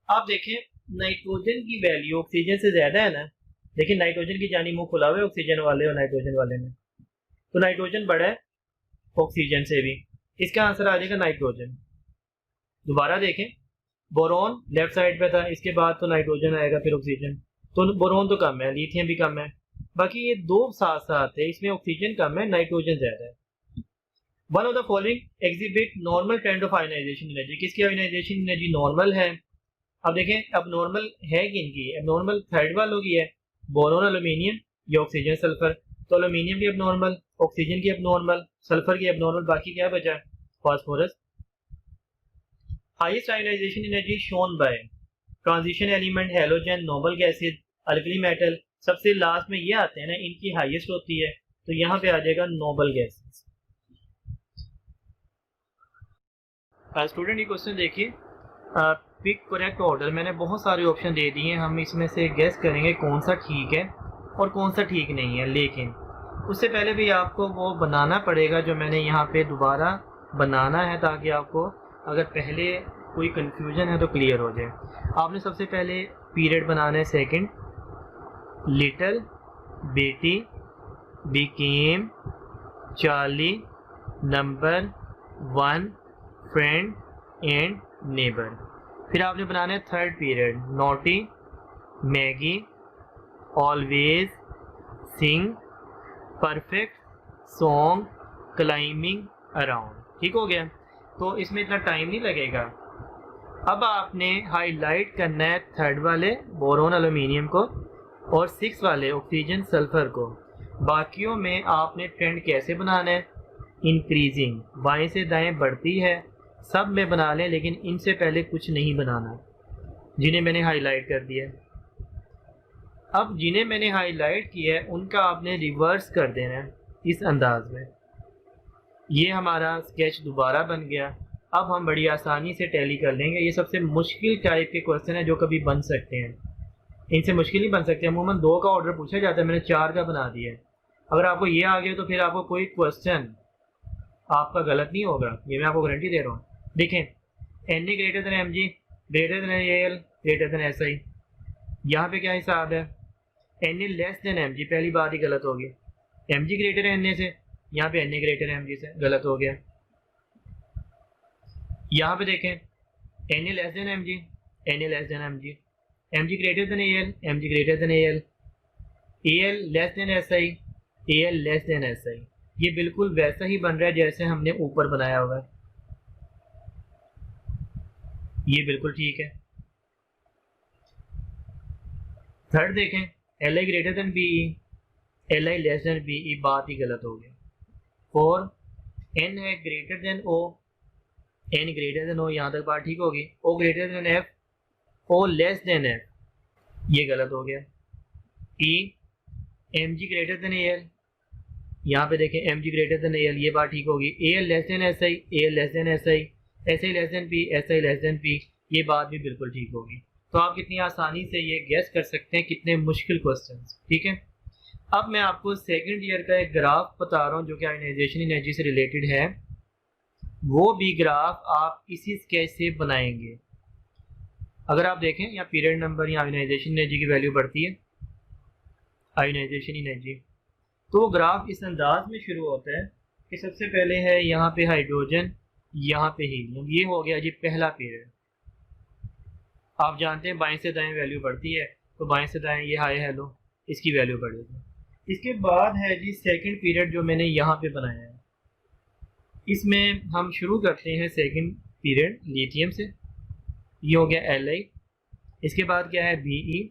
आप देखें नाइट्रोजन की वैल्यू ऑक्सीजन से ज़्यादा है ना, लेकिन नाइट्रोजन की जानी मुंह खुला हुआ है ऑक्सीजन वाले और नाइट्रोजन वाले में, तो नाइट्रोजन बड़ा है ऑक्सीजन से भी। इसका आंसर आ जाएगा नाइट्रोजन। दोबारा देखें, बोरोन लेफ्ट साइड पे था, इसके बाद तो नाइट्रोजन आएगा, फिर ऑक्सीजन। तो बोरोन तो कम है, लिथियम भी कम है, बाकी ये दो साथ साथ है। इसमें ऑक्सीजन कम है, नाइट्रोजन ज्यादा है। One of the following exhibit normal trend of ionisation energy, किसकी आयोनाइजेशन एनर्जी नॉर्मल है। अब देखें अब नॉर्मल है किनकी, अब नॉर्मल थर्ड वालों की है, बोरोन, एल्यूमिनियम या ऑक्सीजन, सल्फर। तो एल्यूमिनियम की अब नॉर्मल, ऑक्सीजन की अब नॉर्मल, सल्फर की अब नॉर्मल, बाकी क्या बचा, phosphorus. Highest ionisation energy shown by transition element, halogen, noble gases, alkali metal. सबसे लास्ट में ये आते हैं ना, इनकी हाईएस्ट होती है, तो यहाँ पे आ जाएगा नोबल गैसेज। स्टूडेंट ये क्वेश्चन देखिए, पिक करेक्ट ऑर्डर। मैंने बहुत सारे ऑप्शन दे दिए हैं, हम इसमें से गेस करेंगे कौन सा ठीक है और कौन सा ठीक नहीं है। लेकिन उससे पहले भी आपको वो बनाना पड़ेगा जो मैंने यहाँ पे दोबारा बनाना है, ताकि आपको अगर पहले कोई कंफ्यूजन है तो क्लियर हो जाए। आपने सबसे पहले पीरियड बनाना है second, little, Betty, became, Charlie, number 1, friend and neighbour. फिर आपने बनाना है third period, naughty, Maggie, always, sing, perfect, song, climbing, around. ठीक हो गया, तो इसमें इतना टाइम नहीं लगेगा। अब आपने हाईलाइट करना है थर्ड वाले बोरोन, एल्यूमिनियम को, और 6 वाले ऑक्सीजन, सल्फर को। बाकियों में आपने ट्रेंड कैसे बनाना है, इंक्रीजिंग, बाएं से दाएं बढ़ती है, सब में बना लें, लेकिन इनसे पहले कुछ नहीं बनाना जिन्हें मैंने हाईलाइट कर दिया। अब जिन्हें मैंने हाईलाइट किया है उनका आपने रिवर्स कर देना है इस अंदाज में। ये हमारा स्केच दोबारा बन गया। अब हम बड़ी आसानी से टैली कर लेंगे। ये सबसे मुश्किल टाइप के क्वेश्चन है जो कभी बन सकते हैं, इनसे मुश्किल ही बन सकते हैं। अमूमन 2 का ऑर्डर पूछा जाता है, मैंने 4 का बना दिया है। अगर आपको ये आ गया तो फिर आपको कोई क्वेश्चन आपका गलत नहीं होगा, ये मैं आपको गारंटी दे रहा हूँ। देखें, N A greater than M G greater than A L greater than S I, यहाँ पे क्या हिसाब है? N A less than M G, पहली बात ही गलत होगी। एम जी ग्रेटर है एन ए से, यहाँ पे N A greater M G से, गलत हो गया। यहाँ पे देखें, N A less than M G, N A less than M G, M G greater than A L, M G greater than A L less than S I, A L less than S I. ये बिल्कुल वैसा ही बन रहा है जैसे हमने ऊपर बनाया हुआ है, ये बिल्कुल ठीक है। थर्ड देखें, L I greater than B E, L I less than B E, बात ही गलत हो गई। 4, एन है greater than O, N greater than O, यहाँ तक बात ठीक होगी। O greater than F, O less than F, ये गलत हो गया। ई, M G greater than A L, यहाँ पे देखें M G greater than A L, ये बात ठीक होगी। A L less than S I, A L less than S I, S I less then P, S I less then P, ये बात भी बिल्कुल ठीक होगी। तो आप कितनी आसानी से ये गैस कर सकते हैं कितने मुश्किल क्वेश्चंस, ठीक है। अब मैं आपको सेकंड ईयर का एक ग्राफ बता रहा हूँ जो कि आयोनाइजेशन एनर्जी से रिलेटेड है। वो भी ग्राफ आप इसी स्केच से बनाएंगे। अगर आप देखें यहाँ पीरियड नंबर, यहाँ आयोनाइजेशन एनर्जी की वैल्यू बढ़ती है, आयोनाइजेशन एनर्जी। तो वो ग्राफ इस अंदाज में शुरू होता है कि सबसे पहले है यहाँ पे हाइड्रोजन, यहाँ पे हीलियम, ये हो गया जी पहला पीरियड। आप जानते हैं बाएं से दाएं वैल्यू बढ़ती है, तो बाएं से दाएं ये हाई हेलो, इसकी वैल्यू बढ़ेगी। इसके बाद है जी सेकंड पीरियड जो मैंने यहाँ पे बनाया है। इसमें हम शुरू करते हैं सेकंड पीरियड लिथियम से, ये हो गया एल आई। इसके बाद क्या है बी ई।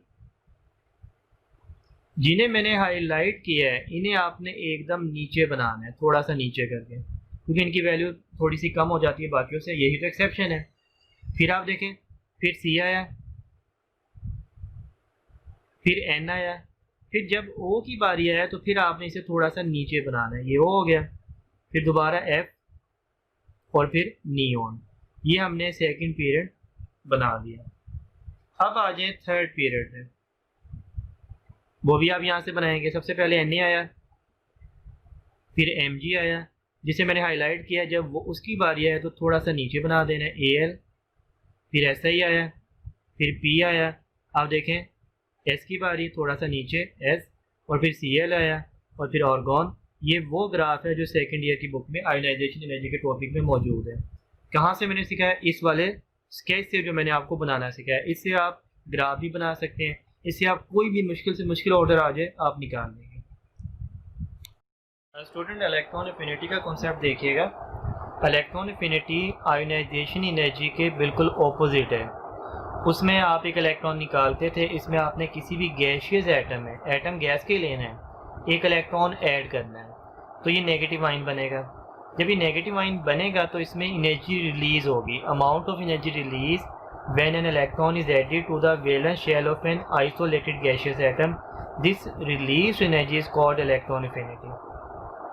जिन्हें मैंने हाईलाइट किया है इन्हें आपने एकदम नीचे बनाना है, थोड़ा सा नीचे करके, क्योंकि इनकी वैल्यू थोड़ी सी कम हो जाती है बाकियों से, यही तो एक्सेप्शन है। फिर आप देखें, फिर सी आया, फिर एन आया, फिर जब ओ की बारी आया तो फिर आपने इसे थोड़ा सा नीचे बनाना है, ये ओ हो गया। फिर दोबारा एफ और फिर नियॉन, ये हमने सेकंड पीरियड बना दिया। अब आ जाए थर्ड पीरियड में, वो भी आप यहाँ से बनाएंगे। सबसे पहले एन ए आया, फिर एम जी आया, जिसे मैंने हाईलाइट किया, जब वो उसकी बारी आया तो थोड़ा सा नीचे बना देना है, ए एल, फिर एस आई आया, फिर पी आया। आप देखें एस की बारी, थोड़ा सा नीचे एस, और फिर सी एल आया, और फिर ऑर्गॉन। ये वो ग्राफ है जो सेकंड ईयर की बुक में आयोनाइजेशन एनर्जी के टॉपिक में मौजूद है। कहाँ से मैंने सिखाया? इस वाले स्केच से जो मैंने आपको बनाना सिखाया। इससे आप ग्राफ भी बना सकते हैं, इससे आप कोई भी मुश्किल से मुश्किल ऑर्डर आ जाए आप निकाल लेंगे। स्टूडेंट, इलेक्ट्रॉन एफिनिटी का कॉन्सेप्ट देखिएगा। इलेक्ट्रॉन एफिनिटी आयोनाइजेशन एनर्जी के बिल्कुल ऑपोजिट है। उसमें आप एक इलेक्ट्रॉन निकालते थे, इसमें आपने किसी भी गैशियस एटम है, एटम गैस के लेना है, एक इलेक्ट्रॉन ऐड करना है, तो ये नेगेटिव आयन बनेगा। जब ये नेगेटिव आयन बनेगा तो इसमें एनर्जी रिलीज होगी, amount of energy release when an electron is added to the valence shell of an isolated gaseous atom, this release energy is called electron affinity.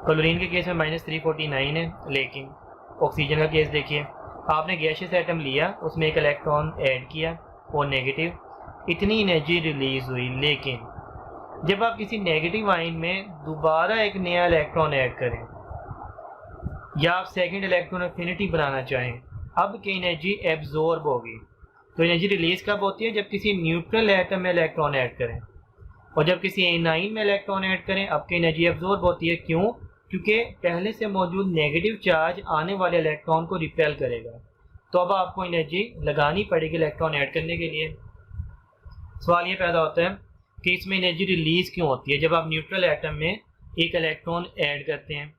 Chlorine के case में -349 है, लेकिन oxygen का case देखिए, आपने gaseous atom लिया, उसमें एक इलेक्ट्रॉन ऐड किया और नेगेटिव, इतनी एनर्जी रिलीज हुई। लेकिन जब आप किसी नेगेटिव आयन में दोबारा एक नया इलेक्ट्रॉन ऐड करें या आप सेकंड इलेक्ट्रॉन एफिनिटी बनाना चाहें, अब की एनर्जी एब्जॉर्ब होगी। तो एनर्जी रिलीज कब होती है? जब किसी न्यूट्रल एटम में इलेक्ट्रॉन ऐड करें, और जब किसी एनाइन में इलेक्ट्रॉन ऐड करें अब की एनर्जी एब्जॉर्ब होती है। क्यों? क्योंकि पहले से मौजूद नेगेटिव चार्ज आने वाले इलेक्ट्रॉन को रिपेल करेगा, तो अब आपको एनर्जी लगानी पड़ेगी इलेक्ट्रॉन ऐड करने के लिए। सवाल ये पैदा होता है कि इसमें एनर्जी रिलीज क्यों होती है? जब आप न्यूट्रल एटम में एक इलेक्ट्रॉन ऐड करते हैं,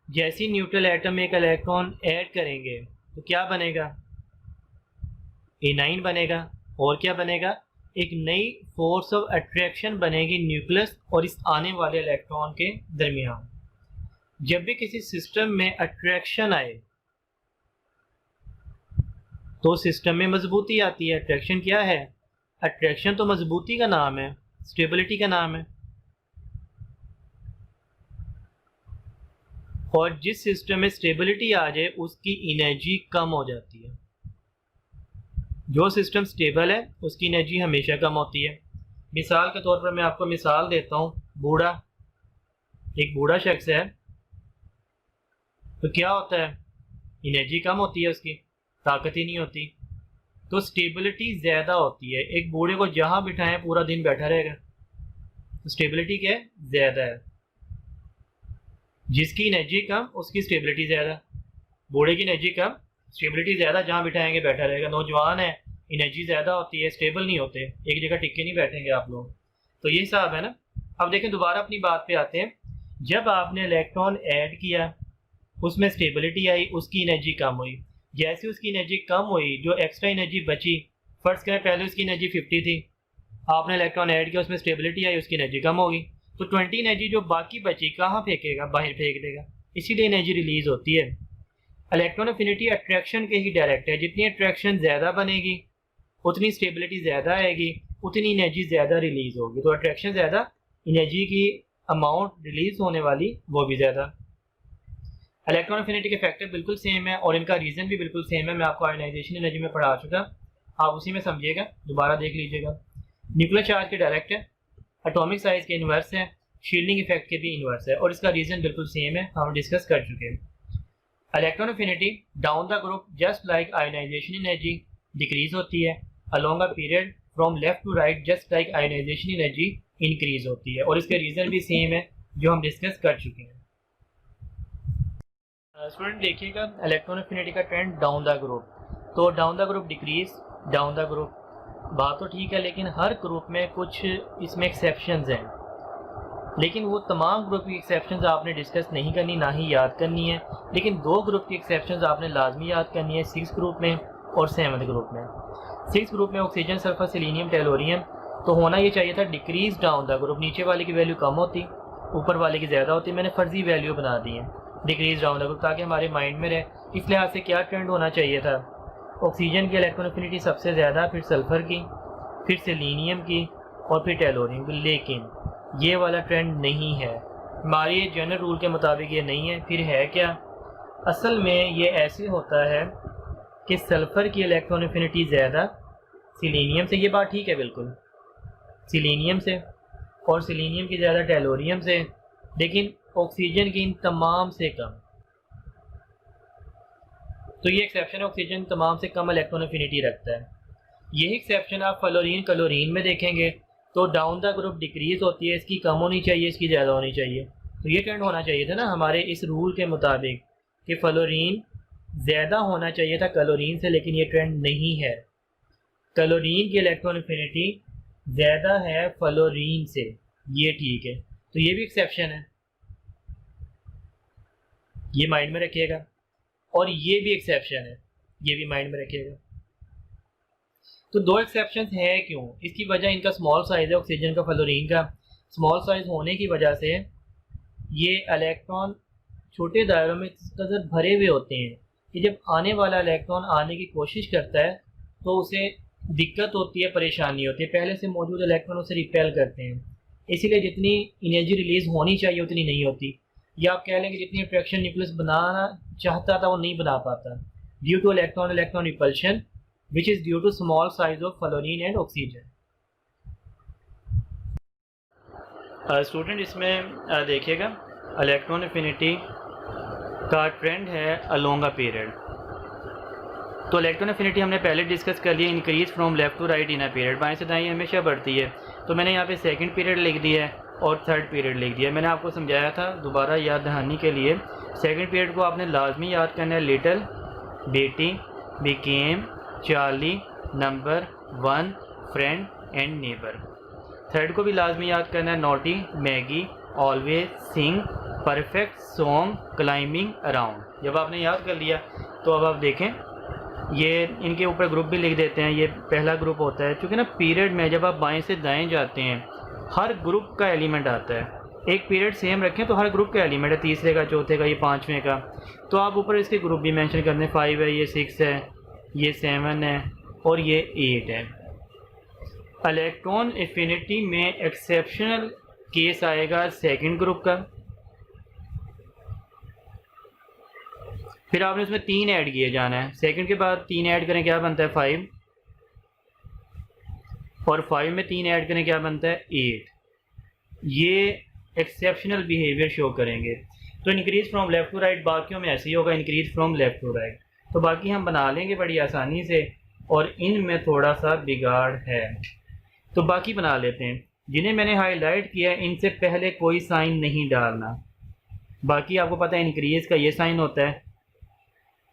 जैसे ही न्यूट्रल एटम में एक इलेक्ट्रॉन ऐड करेंगे तो क्या बनेगा? एनाइन बनेगा। और क्या बनेगा? एक नई फोर्स ऑफ अट्रैक्शन बनेगी न्यूक्लियस और इस आने वाले इलेक्ट्रॉन के दरमियान। जब भी किसी सिस्टम में अट्रैक्शन आए तो सिस्टम में मजबूती आती है। अट्रैक्शन क्या है? अट्रैक्शन तो मजबूती का नाम है। स्टेबिलिटी का नाम है। और जिस सिस्टम में स्टेबिलिटी आ जाए उसकी एनर्जी कम हो जाती है। जो सिस्टम स्टेबल है उसकी एनर्जी हमेशा कम होती है। मिसाल के तौर पर मैं आपको मिसाल देता हूँ, बूढ़ा, एक बूढ़ा शख्स है तो क्या होता है, एनर्जी कम होती है, उसकी ताकत ही नहीं होती, तो स्टेबिलिटी ज़्यादा होती है। एक बूढ़े को जहाँ बिठाएं पूरा दिन बैठा रहेगा, तो स्टेबिलिटी क्या है, ज़्यादा है। जिसकी एनर्जी कम उसकी स्टेबिलिटी ज़्यादा, बूढ़े की एनर्जी कम, स्टेबिलिटी ज़्यादा, जहाँ बिठाएंगे बैठा रहेगा। नौजवान है, एनर्जी ज़्यादा होती है, स्टेबल नहीं होते, एक जगह टिक के नहीं बैठेंगे आप लोग। तो ये हिसाब है ना। अब देखें, दोबारा अपनी बात पे आते हैं। जब आपने इलेक्ट्रॉन ऐड किया, उसमें स्टेबिलिटी आई, उसकी एनर्जी कम हुई। जैसे उसकी एनर्जी कम हुई, जो एक्स्ट्रा एनर्जी बची, फर्स्ट करें पहले उसकी एनर्जी 50 थी, आपने इलेक्ट्रॉन ऐड किया, उसमें स्टेबिलिटी आई, उसकी एनर्जी कम होगी, तो 20 एनर्जी जो बाकी बची कहाँ फेंकेगा, बाहर फेंक देगा, इसीलिए एनर्जी रिलीज होती है। इलेक्ट्रॉन अफिनिटी अट्रैक्शन के ही डायरेक्ट है। जितनी अट्रैक्शन ज़्यादा बनेगी उतनी स्टेबिलिटी ज़्यादा आएगी, उतनी एनर्जी ज़्यादा रिलीज होगी। तो अट्रैक्शन ज़्यादा, एनर्जी की अमाउंट रिलीज होने वाली वो भी ज़्यादा। इलेक्ट्रॉन अफिनिटी के फैक्टर बिल्कुल सेम है और इनका रीज़न भी बिल्कुल सेम है। मैं आपको आयोनाइजेशन एनर्जी में पढ़ा चुका, आप उसी में समझिएगा, दोबारा देख लीजिएगा। न्यूक्लियर चार्ज के डायरेक्ट है, एटॉमिक साइज के इन्वर्स है, शील्डिंग इफेक्ट के भी इन्वर्स है और इसका रीज़न बिल्कुल सेम है, हम डिस्कस कर चुके हैं। Electron affinity down the group just like ionisation energy decrease होती है, along a period from left to right just like ionisation energy increase होती है और इसके रीज़न भी सेम है जो हम डिस्कस कर चुके हैं। स्टूडेंट देखिएगा, इलेक्ट्रॉन अफिनिटी का ट्रेंड डाउन द ग्रुप, तो down the group decrease, down the group, बात तो ठीक है, लेकिन हर ग्रुप में कुछ इसमें एक्सेप्शंस हैं, लेकिन वो तमाम ग्रुप की एक्सेप्शंस आपने डिस्कस नहीं करनी, ना ही याद करनी है। लेकिन दो ग्रुप की एक्सेप्शंस आपने लाजमी याद करनी है, 6 ग्रुप में और 7 ग्रुप में। 6 ग्रुप में ऑक्सीजन, सल्फर, सेलेनियम, टेलोरियम, तो होना ये चाहिए था डिक्रीज डाउन द ग्रुप, नीचे वाले की वैल्यू कम होती, ऊपर वाले की ज़्यादा होती। मैंने फर्जी वैल्यू बना दी है डिक्रीज डाउन द ग्रुप ताकि हमारे माइंड में रहे। इस लिहाज से क्या ट्रेंड होना चाहिए था, ऑक्सीजन की इलेक्ट्रॉन अफिनिटी सबसे ज़्यादा, फिर सल्फ़र की, फिर सेलेनियम की और फिर टेलोरियम की। लेकिन ये वाला ट्रेंड नहीं है, हमारे जनरल रूल के मुताबिक ये नहीं है। फिर है क्या, असल में ये ऐसे होता है कि सल्फ़र की इलेक्ट्रॉन अफिनिटी ज़्यादा सेलेनियम से, ये बात ठीक है बिल्कुल, सेलेनियम से, और सेलेनियम की ज़्यादा टेलोरियम से, लेकिन ऑक्सीजन की इन तमाम से कम। तो ये एक्सेप्शन है, ऑक्सीजन तमाम से कम इलेक्ट्रॉन अफिनिटी रखता है। यही एक्सेप्शन आप फ्लोरीन, क्लोरीन में देखेंगे तो डाउन द ग्रुप डिक्रीज होती है, इसकी कम होनी चाहिए, इसकी ज़्यादा होनी चाहिए। तो ये ट्रेंड होना चाहिए था ना हमारे इस रूल के मुताबिक कि फ्लोरीन ज़्यादा होना चाहिए था क्लोरीन से, लेकिन ये ट्रेंड नहीं है। क्लोरीन की इलेक्ट्रॉन अफिनिटी ज़्यादा है फ्लोरीन से, ये ठीक है, तो ये भी एक्सेप्शन है, ये माइंड में रखिएगा। और ये भी एक्सेप्शन है, ये भी माइंड में रखिएगा। तो दो एक्सेप्शंस है क्यों, इसकी वजह इनका स्मॉल साइज़ है, ऑक्सीजन का, फ्लोरीन का। स्मॉल साइज़ होने की वजह से ये इलेक्ट्रॉन छोटे दायरों में इस कदर भरे हुए होते हैं कि जब आने वाला इलेक्ट्रॉन आने की कोशिश करता है तो उसे दिक्कत होती है, परेशानी होती है, पहले से मौजूद इलेक्ट्रॉन उसे रिपेल करते हैं, इसीलिए जितनी एनर्जी रिलीज़ होनी चाहिए उतनी नहीं होती। या आप कह लें कि जितनी अट्रैक्शन न्यूक्लियस बनाना चाहता था वो नहीं बना पाता, due two electron electron repulsion which is due to small size of fluorine and oxygen। Student इसमें देखिएगा, इलेक्ट्रॉन अफिनिटी का ट्रेंड है अलोंग अ पीरियड। तो इलेक्ट्रॉन अफिनिटी हमने पहले डिस्कस कर लिया, increase from left to right in a period, बाएं से दाएं हमेशा बढ़ती है। तो मैंने यहाँ पे सेकंड पीरियड लिख दिया है और थर्ड पीरियड लिख दिया। मैंने आपको समझाया था, दोबारा याद दहानी के लिए, सेकंड पीरियड को आपने लाजमी याद करना है, little, Betty, became, Charlie, number 1, friend and neighbour. Third को भी लाजमी याद करना है, naughty, Maggie, always, sing, perfect, song, climbing, around. जब आपने याद कर लिया तो अब आप देखें, ये इनके ऊपर ग्रुप भी लिख देते हैं। ये पहला ग्रुप होता है, क्योंकि ना पीरियड में जब आप बाएं से दाएं जाते हैं हर ग्रुप का एलिमेंट आता है। एक पीरियड सेम रखें तो हर ग्रुप का एलिमेंट है, तीसरे का, चौथे का, ये पाँचवें का। तो आप ऊपर इसके ग्रुप भी मेंशन कर दें, 5 है, ये 6 है, ये 7 है और ये 8 है। इलेक्ट्रॉन एफिनिटी में एक्सेप्शनल केस आएगा सेकंड ग्रुप का। फिर आपने उसमें 3 ऐड किए जाना है। सेकंड के बाद 3 ऐड करें क्या बनता है 5, और 5 में 3 ऐड करें क्या बनता है 8। ये एक्सेप्शनल बिहेवियर शो करेंगे। तो increase from left to right बाकियों में ऐसे ही होगा, increase from left to right. तो बाकी हम बना लेंगे बड़ी आसानी से, और इनमें थोड़ा सा बिगाड़ है तो बाकी बना लेते हैं। जिन्हें मैंने हाईलाइट किया है इनसे पहले कोई साइन नहीं डालना। बाकी आपको पता है इंक्रीज़ का ये साइन होता है,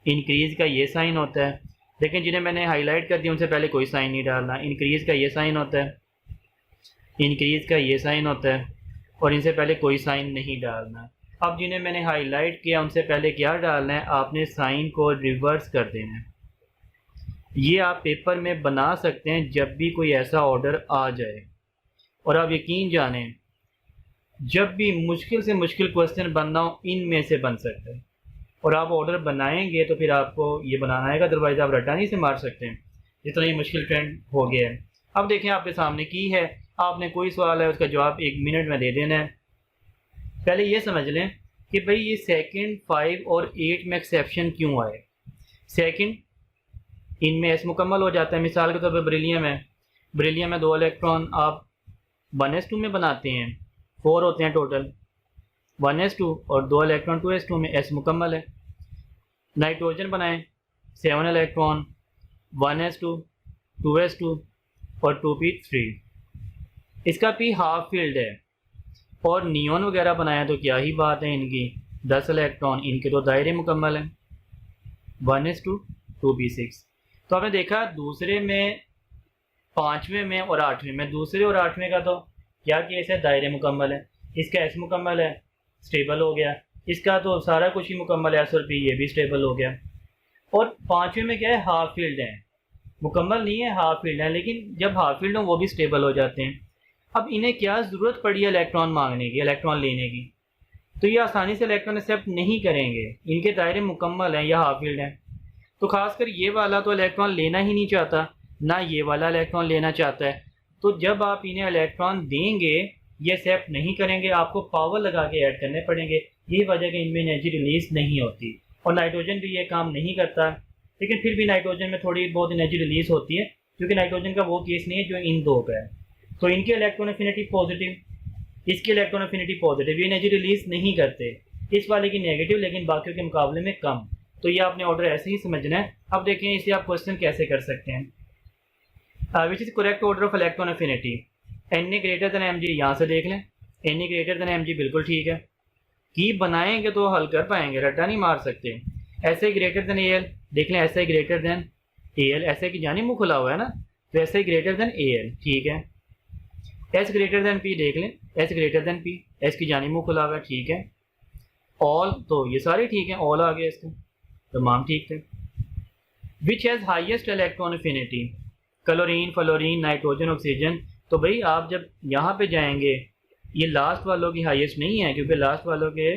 इंक्रीज़ का ये साइन होता है, लेकिन जिन्हें मैंने हाईलाइट कर दिया उनसे पहले कोई साइन नहीं डालना। इंक्रीज़ का ये साइन होता है, इंक्रीज़ का ये साइन होता है, और इनसे पहले कोई साइन नहीं डालना। अब जिन्हें मैंने हाईलाइट किया उनसे पहले क्या डालना है, आपने साइन को रिवर्स कर देना है। ये आप पेपर में बना सकते हैं जब भी कोई ऐसा ऑर्डर आ जाए, और आप यकीन जानें जब भी मुश्किल से मुश्किल क्वेश्चन बनना हो इनमें से बन सकता है। और आप ऑर्डर बनाएंगे तो फिर आपको ये बनाना आएगा, अदरवाइज़ आप रट्टानी से मार सकते हैं। जितना ये मुश्किल ट्रेंड हो गया है। अब देखें आपके सामने की है, आपने कोई सवाल है उसका जवाब 1 मिनट में दे देना है। पहले ये समझ लें कि भाई ये सेकंड 5 और 8 में एक्सेप्शन क्यों आए। सेकंड इनमें एस मुकम्मल हो जाता है। मिसाल के तौर पर ब्रिलियम में 2 इलेक्ट्रॉन आप 1s2 में बनाते हैं, 4 होते हैं टोटल, 1s2 और 2 इलेक्ट्रॉन 2s2 में एस मुकम्मल है। नाइट्रोजन बनाएं 7 इलेक्ट्रॉन, 1s2 2s2 और 2p3, इसका p हाफ फील्ड है। और नियॉन वगैरह बनाया तो क्या ही बात है, इनकी 10 इलेक्ट्रॉन, इनके तो दायरे मुकम्मल हैं, 1s2 2p6। तो आपने देखा दूसरे में, 5वें में और 8वें में, दूसरे और 8वें का तो क्या केस है, दायरे मुकम्मल है। इसका एस मुकम्मल है, स्टेबल हो गया। इसका तो सारा कुछ ही मुकम्मल है, एस और पी, ये भी स्टेबल हो गया। और 5वें में क्या है, हाफ फील्ड है, मुकम्मल नहीं है, हाफ फील्ड है, लेकिन जब हाफ फील्ड हो वो भी स्टेबल हो जाते हैं। अब इन्हें क्या ज़रूरत पड़ी है इलेक्ट्रॉन मांगने की, इलेक्ट्रॉन लेने की, तो ये आसानी से इलेक्ट्रॉन एक्सेप्ट नहीं करेंगे, इनके दायरे मुकम्मल हैं या हाफ फील्ड हैं। तो खासकर ये वाला तो इलेक्ट्रॉन लेना ही नहीं चाहता, ना ये वाला इलेक्ट्रॉन लेना चाहता है। तो जब आप इन्हें इलेक्ट्रॉन देंगे ये एक्सेप्ट नहीं करेंगे, आपको पावर लगा के ऐड करने पड़ेंगे। यही वजह कि इनमें एनर्जी रिलीज नहीं होती। और नाइट्रोजन भी ये काम नहीं करता, लेकिन फिर भी नाइट्रोजन में थोड़ी बहुत एनर्जी रिलीज होती है, क्योंकि नाइट्रोजन का वो केस नहीं है जो इन दो का है। तो इनकी इलेक्ट्रॉन एफिनिटी पॉजिटिव, इसकी इलेक्ट्रॉन एफिनिटी पॉजिटिव, ये एनर्जी रिलीज नहीं करते। इस वाले की नेगेटिव, लेकिन बाकियों के मुकाबले में कम। तो ये आपने ऑर्डर ऐसे ही समझना है। अब देखें इसे आप क्वेश्चन कैसे कर सकते हैं। Which is correct order of electron affinity, Na greater than Mg, यहाँ से देख लें Na ग्रेटर देन Mg बिल्कुल ठीक है। की बनाएंगे तो हल कर पाएंगे, रट्टा नहीं मार सकते। ऐसे ग्रेटर देन Al, देख लें ऐसे ग्रेटर देन Al, ऐसे की जानी मुँह खुला हुआ है ना, तो ऐसे ग्रेटर देन Al ठीक है। S ग्रेटर देन P देख लें, S greater than P, S की जानी मुँह खुला हुआ है ठीक है। ऑल, तो ये सारे ठीक हैं, ऑल आ गया इसका, तमाम ठीक थे। Which has highest electron affinity, chlorine, fluorine, nitrogen, oxygen. तो भाई आप जब यहाँ पे जाएंगे, ये लास्ट वालों की हाईएस्ट नहीं है, क्योंकि लास्ट वालों के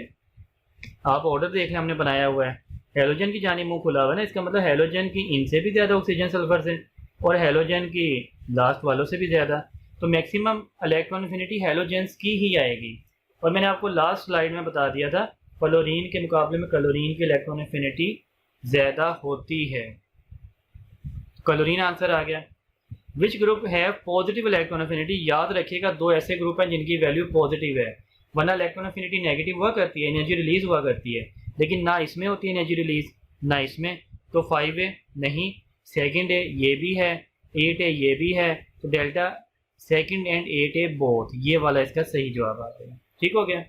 आप ऑर्डर देख लें हमने बनाया हुआ है। हेलोजन की जानी मुँह खुला हुआ है ना, इसका मतलब हेलोजन की इनसे भी ज़्यादा ऑक्सीजन सल्फर से, और हेलोजन की लास्ट वालों से भी ज़्यादा। तो मैक्सिमम इलेक्ट्रॉन एफिनिटी हेलोजेंस की ही आएगी। और मैंने आपको लास्ट स्लाइड में बता दिया था फ्लोरीन के मुकाबले में क्लोरीन की इलेक्ट्रॉन एफिनिटी ज़्यादा होती है। क्लोरीन आंसर आ गया। विच ग्रुप है पॉजिटिव इलेक्ट्रॉन एफिनिटी, याद रखिएगा 2 ऐसे ग्रुप हैं जिनकी वैल्यू पॉजिटिव है, वरना इलेक्ट्रॉन एफिनिटी नेगेटिव हुआ करती है, एनर्जी रिलीज हुआ करती है, लेकिन ना इसमें होती है एनर्जी रिलीज ना इसमें। तो 5 है नहीं, सेकंड है ये भी है, 8 है ये भी है, तो डेल्टा सेकंड एंड 8 है बोथ, ये वाला इसका सही जवाब आ गया। ठीक हो गया।